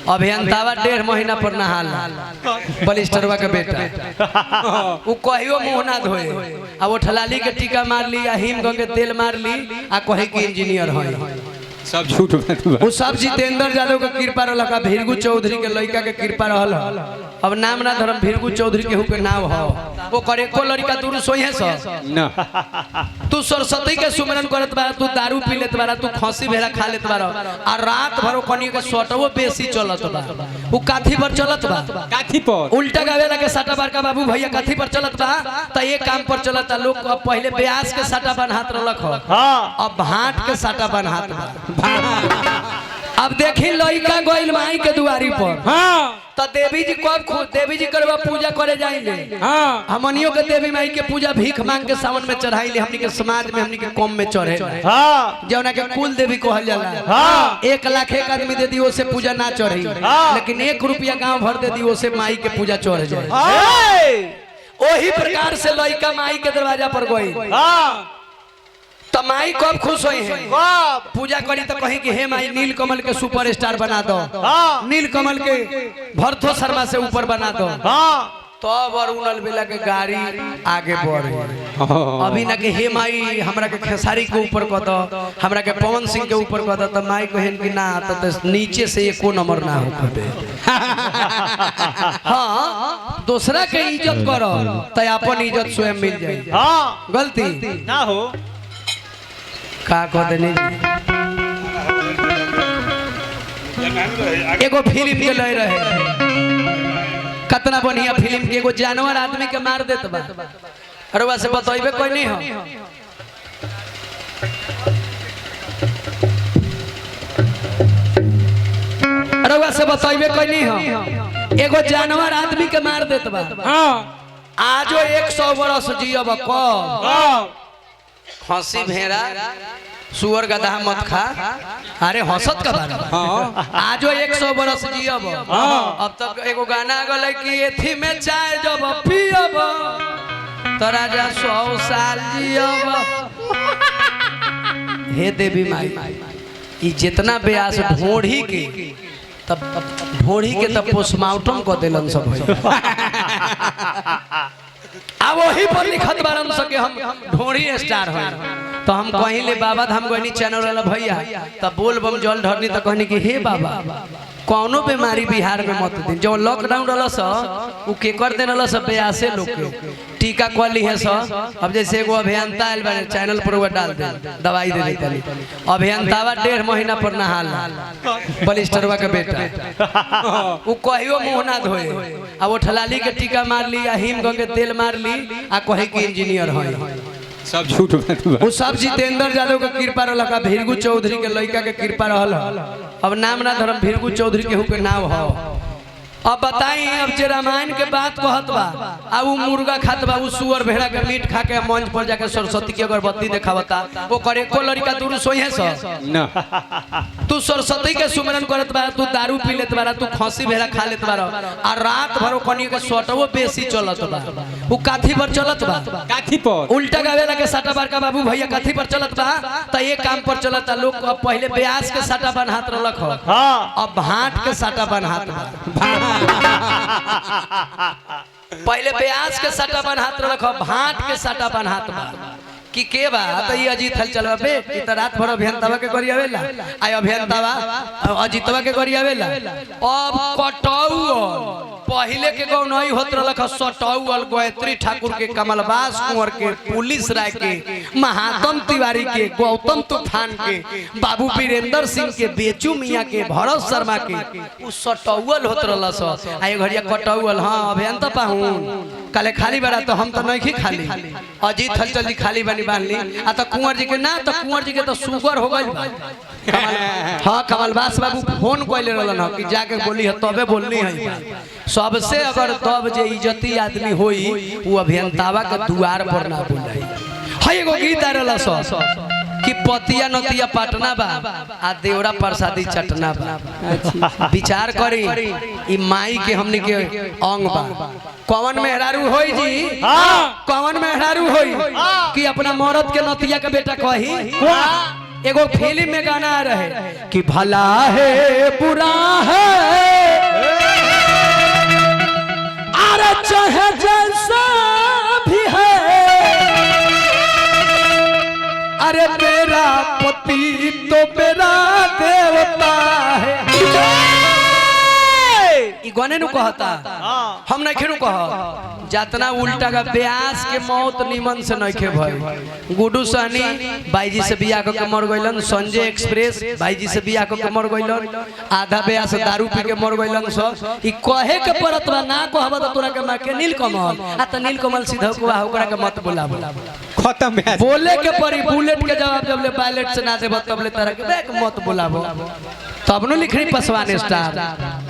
अभियंतावा 1.5 महीना पर नहाल बलिस्टरवा के बेटा वो कहियो मुंह ना धोए आ वो ठलाली के टीका मार ली आ हिम के तेल मार ली आ कहे कि इंजीनियर है सब झूठ वो सब जितेंद्र यादव के कृपा रहल का भीरगू चौधरी के लड़का के कृपा रहल अब नाम ना धरम भीरगू चौधरी के के नाम हो वो करे को लड़का दूर सोई है ना तू सरस्वती के सुमरन करत बारा तू दारू पी लेत बारा तू खसी भेड़ा खा लेत बारा आ रात भर कनी के सटवो बेसी चलत बा वो काठी पर चलत बा काठी पर उल्टा गावे लगे साटा बार का बाबू भैया काठी पर चलत बा त ये काम पर चलत लोग पहले ब्यास के साटा बन हाथ रलक हो हां अब भाट के साटा बन हाथ बा अब देखी लइका गोइल माई के दुआरी पर हां तो देवी जी कब खुद देवी जी करवा पूजा करे जाएंगे हां हमनियो के देवी माई के पूजा भीख मांग के सावन में चढ़ाई ले हमनी के समाज में हमनी के कम में चढ़े हां जौना के कुल देवी कहल जाला हां 1 लाख एक आदमी दे दियो से पूजा ना चढ़ी लेकिन 1 रुपया गांव भर दे दियो से माई के पूजा चढ़ जाए ओही प्रकार से लइका माई के दरवाजा पर गई हां तो माई कब खुश हुई है पूजा करी तो कहीं कि हे माई नील कमल के सुपरस्टार बना दो नील कमल के भरथो शर्मा से ऊपर बना दो तो वरुणल बेला के गाड़ी आगे बढ़े अभी ना के हे माई हमरा के खेसारी के ऊपर कह दो हमरा के पवन सिंह के ऊपर कह दो तो माई कहेन कि ना तो नीचे से एको नंबर ना हो कबे हाँ दूसरा के इज्जत करो तो अपन इज्जत स्वयं मिल जाए हाँ गलती ना हो का कह देनी एगो फिल्म के लय रहे कितना बढ़िया फिल्म के एगो जानवर आदमी के मार देत बा अरवा से बतइबे कोई नहीं हो अरवा से बतइबे कोई नहीं हो एगो जानवर आदमी के मार देत बा हां आजो 100 बरस जियब कब हंसी भेड़ा सुअर गधा मत खा अरे हंसत का बात हां आजो 100 बरस जियब अब तक एगो गाना गले कि एथी में चाय जब पियब तो राजा 100 साल जियब हे देवी माई ई जितना ब्यास ढोढ़ी के तब ढोढ़ी के तब पोस्टमार्टम को देलन सब अब वही पर लिखत बारन सके हम ढोरी स्टार है तो हम कहिले बाबा हम गनी चैनल वाला भैया तब बोल बम जल ढरनी तो कहनी कि हे बाबा कौनो बीमारी बिहार में मत दिन जो लॉकडाउन रहल स उ के कर देनल स ब्यासे लोग के टीका कली है स अब जैसे एगो अभियंता आइल बने चैनल पर वो डाल दे दवाई दे देतली अभियंतावा 1.5 महीना पर नहाल बलिस्टरवा के बेटा वो कहियो मुंह ना धोए आ वो ठलाली के टीका मार ली आ हिम के तेल मार ली आ कहे कि इंजीनियर है सब झूठ वो सब जितेंद्र यादव के कृपा रहल का भीरगू चौधरी के लड़का के कृपा रहल अब नाम ना धरम भीरगू चौधरी के नाम हो अब बताई अब जे रामायण के बात कहत बा आ उ मुर्गा खात बा उ सुअर भेड़ा के मीट खा के मंच पर जाके सरस्वती की अगरबत्ती देखावता वो करे को लड़का दूर सोई है ना तू सरस्वती के सुमरन करत बारा तू दारू पी लेत बारा तू खसी भेड़ा खा लेत बारा आ रात भर कनी के सटवो बेसी चलत बा वो काठी पर चलत बा काठी पर उल्टा गावे लगे साटा बार का बाबू भैया काठी पर चलत बा त ये काम पर चलत लोग पहले ब्यास के साटा बन हाथ रलक हो हां अब भाट के साटा बन हाथ बा पहले ब्यास के साटा बन हाथ रखो भाट के साटा बन हाथ कि के बा त ई अजीत हल चलबा बे ई त रात भर अभियंतावा के करी आवेला आय अभियंतावा अजीतवा के करी आवेला अब कटौल पहले के गौ नहीं होत रलख सटौल गायत्री ठाकुर के कमलबास कुंवर के पुलिस राय के महात्म तिवारी के गौतम तूफान के बाबू वीरेंद्र सिंह के बेचू मियां के भरत शर्मा के उ सटौल होत रहलस आय घड़िया कटौल हां अभियंता पाहुन काले खाली बड़ा तो हम तो नहीं खाली अजीत हलचल जी खाली बनी बांध ली आ तो कुंवर जी के ना तो कुंवर जी के तो शुगर हो गई हाँ कमलबास बाबू फोन कोइले रहलन कि जाके बोली है तबे बोलनी है सबसे अगर तब जे इज्जती आदमी होई वो अभियंतावा के द्वार पर ना बोलाई है एगो गीत आ रहला स कि पतिया नतिया पटना बा आ देवरा प्रसादी चटना बा विचार करी ई माई के हमनी के अंग बा कौन मेहरारू होई जी कौन मेहरारू होई कि अपना मर्द के नतिया के बेटा कही एगो फिल्म में गाना रहे कि भला है बुरा है पति तो मेरा देवता है। ई गने नु कहता हम नहीं खेनु कह जातना उल्टा का ब्यास के मौत निमन से नहीं खे भाई। गुडू सहनी भाईजी से बियाह के मर गइलन। संजय एक्सप्रेस भाईजी से बियाह के मर गइलन। आधा ब्यास दारू पी के मर गइलन। सब ई कहे के परत बा ना कहबा त तोरा के मां के नीलकमल आ त नीलकमल सीधा को ओकरा के मत बुलाबो खत्म है। बोले के परी बुलेट के जवाब जब ले पायलट से ना देब तब ले तरह के मत बुलाबो तब नु लिखनी पसवान स्टार।